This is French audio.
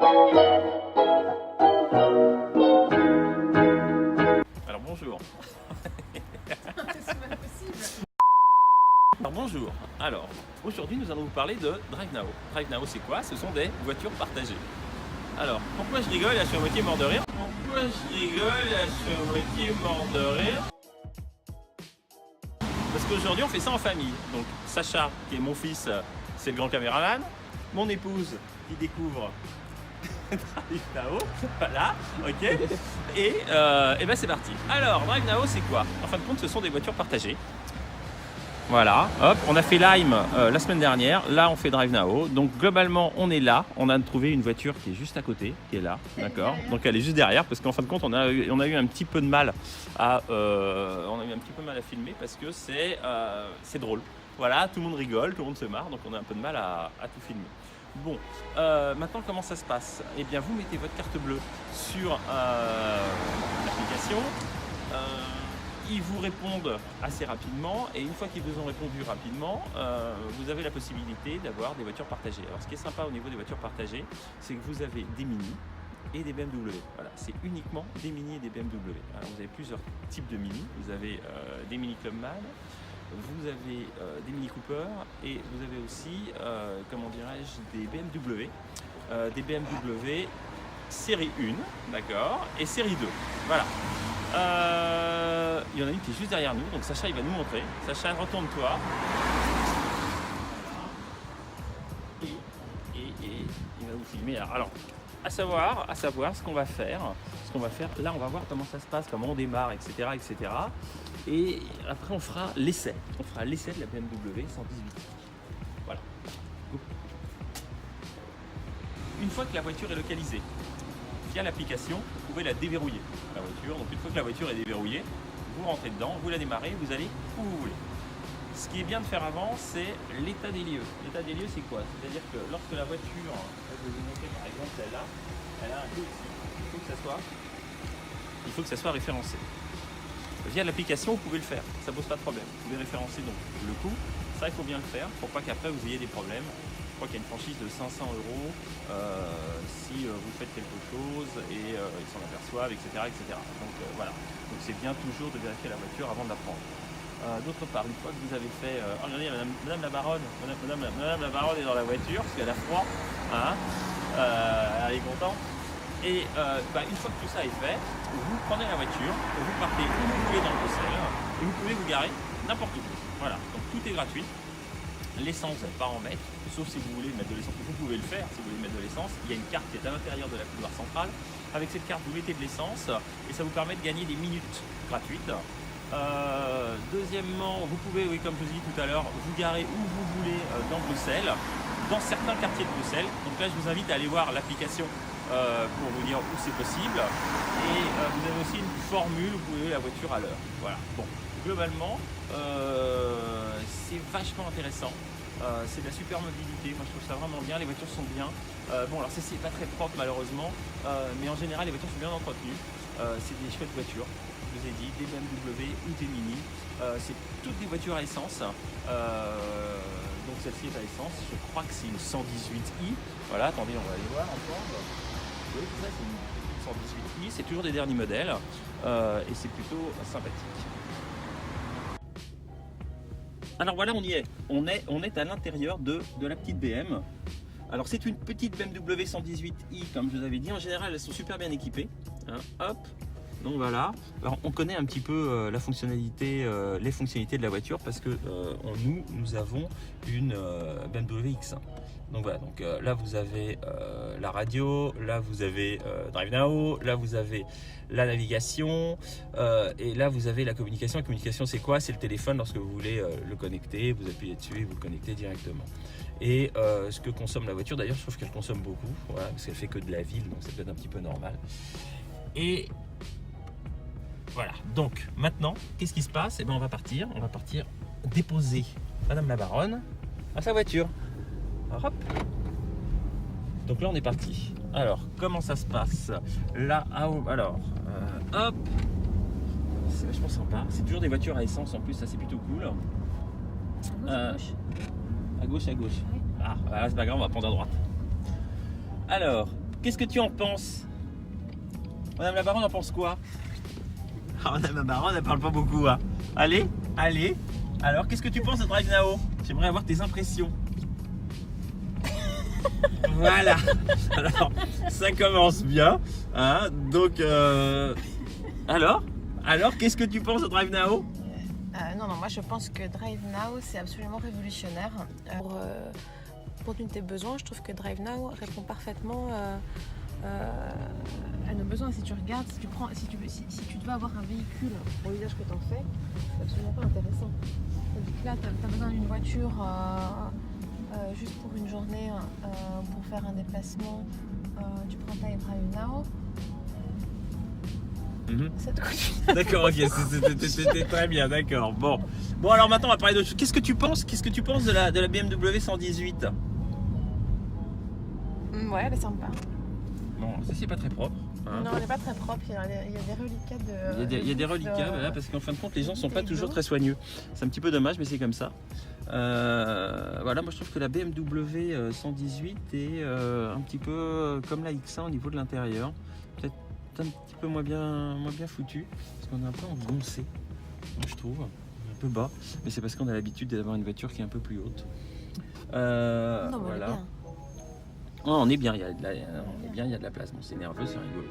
Alors bonjour. C'est pas possible. Alors bonjour. Alors aujourd'hui nous allons vous parler de DriveNow. DriveNow c'est quoi? Ce sont des voitures partagées. Alors pourquoi je rigole? Là je suis à moitié mort de rire. Pourquoi je rigole? Là je suis à moitié mort de rire. Parce qu'aujourd'hui on fait ça en famille. Donc Sacha qui est mon fils, c'est le grand caméraman. Mon épouse qui découvre DriveNow, voilà, ok. Et ben c'est parti. Alors DriveNow c'est quoi? En fin de compte ce sont des voitures partagées. Voilà, hop, on a fait Lime la semaine dernière, là on fait DriveNow, donc globalement on est là, on a trouvé une voiture qui est juste à côté, qui est là, d'accord, donc elle est juste derrière, parce qu'en fin de compte on a eu un petit peu de mal à filmer, parce que c'est drôle, voilà, tout le monde rigole, tout le monde se marre, donc on a un peu de mal à tout filmer. Bon, maintenant comment ça se passe? Eh bien vous mettez votre carte bleue sur l'application, ils vous répondent assez rapidement et une fois qu'ils vous ont répondu rapidement, vous avez la possibilité d'avoir des voitures partagées. Alors ce qui est sympa au niveau des voitures partagées, c'est que vous avez des Mini et des BMW. Voilà, c'est uniquement des Mini et des BMW. Alors vous avez plusieurs types de Mini. Vous avez des Mini Clubman, vous avez des Mini Cooper et vous avez aussi, comment dirais-je, des BMW. Des BMW série 1, d'accord, et série 2. Voilà. Il y en a une qui est juste derrière nous, donc Sacha il va nous montrer. Sacha, retourne-toi. Et il va vous filmer. Alors, à savoir ce qu'on va faire. Là, on va voir comment ça se passe, comment on démarre, etc., etc. Et après, on fera l'essai. On fera l'essai de la BMW 118. Voilà. Go. Une fois que la voiture est localisée, via l'application, vous pouvez la déverrouiller, la voiture. Donc une fois que la voiture est déverrouillée, vous rentrez dedans, vous la démarrez, vous allez où vous voulez. Ce qui est bien de faire avant, c'est l'état des lieux. L'état des lieux, c'est quoi? C'est-à-dire que lorsque la voiture, je vais vous montrer par exemple celle-là, elle a un peu ici, il faut que ça soit référencé. Via l'application, vous pouvez le faire, ça pose pas de problème. Vous pouvez référencer donc le coût, ça il faut bien le faire pour pas qu'après vous ayez des problèmes. Je crois qu'il y a une franchise de 500 € si vous faites quelque chose et ils s'en aperçoivent, etc. etc. Donc voilà, donc c'est bien toujours de vérifier la voiture avant de la prendre. D'autre part, une fois que vous avez fait... regardez, Madame la Baronne, Madame la Baronne est dans la voiture parce qu'elle a froid, hein, elle est contente. Et une fois que tout ça est fait, vous prenez la voiture, vous partez où vous voulez dans le Bruxelles et vous pouvez vous garer n'importe où. Voilà, donc tout est gratuit. L'essence, vous n'allez pas en mettre, sauf si vous voulez mettre de l'essence. Vous pouvez le faire si vous voulez mettre de l'essence. Il y a une carte qui est à l'intérieur de la couloir centrale. Avec cette carte, vous mettez de l'essence et ça vous permet de gagner des minutes gratuites. Deuxièmement, vous pouvez, oui, comme je vous ai dit tout à l'heure, vous garer où vous voulez dans Bruxelles, dans certains quartiers de Bruxelles. Donc là, je vous invite à aller voir l'application pour vous dire où c'est possible. Et vous avez aussi une formule où vous pouvez la voiture à l'heure. Voilà. Bon, globalement, c'est vachement intéressant. C'est de la super mobilité, moi je trouve ça vraiment bien, les voitures sont bien. Bon alors c'est pas très propre malheureusement, mais en général les voitures sont bien entretenues. C'est des chouettes voitures, je vous ai dit, des BMW ou des Mini. C'est toutes des voitures à essence. Donc celle-ci est à essence, je crois que c'est une 118i. Voilà, attendez, on va aller voir ensemble. Oui, c'est ça, c'est une 118i, c'est toujours des derniers modèles et c'est plutôt sympathique. Alors voilà, on y est. On est à l'intérieur de la petite BM. Alors c'est une petite BMW 118i, comme je vous avais dit. En général, elles sont super bien équipées. Hein, hop. Donc voilà. Alors on connaît un petit peu la fonctionnalité, les fonctionnalités de la voiture parce que nous avons une BMW X1. Donc voilà, donc là vous avez la radio, là vous avez DriveNow, là vous avez la navigation et là vous avez la communication. La communication c'est quoi? C'est le téléphone lorsque vous voulez le connecter, vous appuyez dessus et vous le connectez directement. Et ce que consomme la voiture, d'ailleurs je trouve qu'elle consomme beaucoup, voilà, parce qu'elle fait que de la ville, donc c'est peut-être un petit peu normal. Et voilà, donc maintenant, qu'est-ce qui se passe? Eh bien on va partir déposer Madame la Baronne à sa voiture. Hop. Donc là on est parti. Alors comment ça se passe? Là, alors, hop. C'est vachement sympa. C'est toujours des voitures à essence en plus, ça c'est plutôt cool. À gauche. À gauche. Oui. Ah, voilà, c'est pas grave, on va prendre à droite. Alors, qu'est-ce que tu en penses? Madame la baronne en pense quoi? Ah, Madame la baronne, elle parle pas beaucoup. Hein. Allez. Alors, qu'est-ce que tu penses de Drive Now? J'aimerais avoir tes impressions. Voilà. Alors, ça commence bien. Hein. Donc, alors, qu'est-ce que tu penses de Drive Now? Non, moi je pense que Drive Now c'est absolument révolutionnaire. Pour de tes besoins, je trouve que Drive Now répond parfaitement à nos besoins. Si tu regardes, si tu dois avoir un véhicule pour l'usage que tu en fais, c'est absolument pas intéressant. Donc là, tu as besoin d'une voiture juste pour une journée pour faire un déplacement. Tu prends ta Drive Now. Ça te coûte. D'accord, ok, c'était très bien, d'accord. Bon, alors maintenant on va parler d'autre chose. Qu'est-ce que tu penses de la BMW 118? Ouais, elle est sympa. Bon, ça c'est pas très propre. Hein. Non, elle n'est pas très propre. Il y a des reliquats de. Il y a des reliquats, voilà, parce qu'en fin de compte, les gens sont pas toujours très soigneux. C'est un petit peu dommage, mais c'est comme ça. Voilà, moi je trouve que la BMW 118 est un petit peu comme la X1 au niveau de l'intérieur. Peut-être un petit peu moins bien foutu, parce qu'on est un peu engoncé, moi je trouve, un peu bas, mais c'est parce qu'on a l'habitude d'avoir une voiture qui est un peu plus haute. Non, voilà. On est bien, il y a de la place, bon, c'est nerveux, c'est rigolo.